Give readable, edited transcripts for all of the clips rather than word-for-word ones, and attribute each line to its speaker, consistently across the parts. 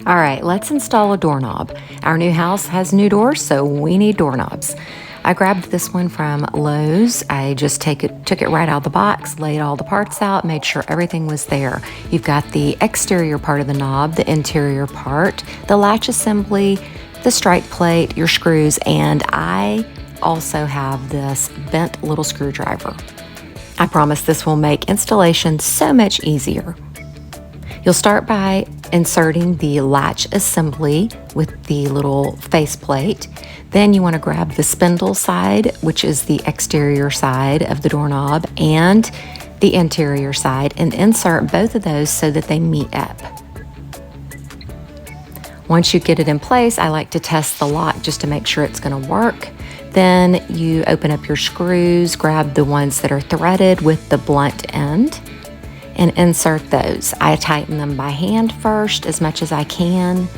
Speaker 1: All right, let's install a doorknob. Our new house has new doors, so we need doorknobs. I grabbed this one from Lowe's. I just took it right out of the box, laid all the parts out, made sure everything was there. You've got the exterior part of the knob, the interior part, the latch assembly, the strike plate, your screws, and I also have this bent little screwdriver. I promise this will make installation so much easier. You'll start by inserting the latch assembly with the little faceplate. Then you want to grab the spindle side, which is the exterior side of the doorknob, and the interior side, and insert both of those so that they meet up. Once you get it in place, I like to test the lock just to make sure it's going to work. Then you open up your screws, grab the ones that are threaded with the blunt end, and insert those. I tighten them by hand first as much as I can,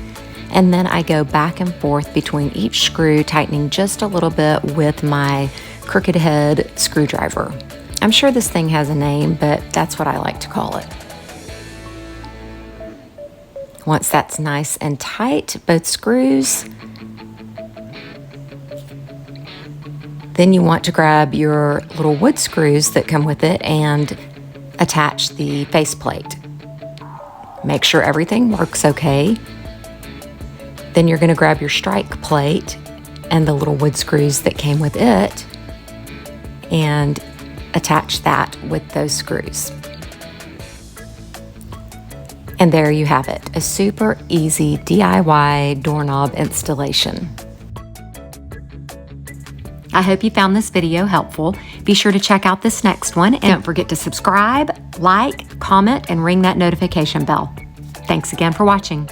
Speaker 1: and then I go back and forth between each screw, tightening just a little bit with my crooked head screwdriver. I'm sure this thing has a name, but that's what I like to call it. Once that's nice and tight, both screws, then you want to grab your little wood screws that come with it and attach the faceplate. Make sure everything works okay. Then you're going to grab your strike plate and the little wood screws that came with it and attach that with those screws. And there you have it, a super easy DIY doorknob installation. I hope you found this video helpful. Be sure to check out this next one, and don't forget to subscribe, like, comment, and ring that notification bell. Thanks again for watching.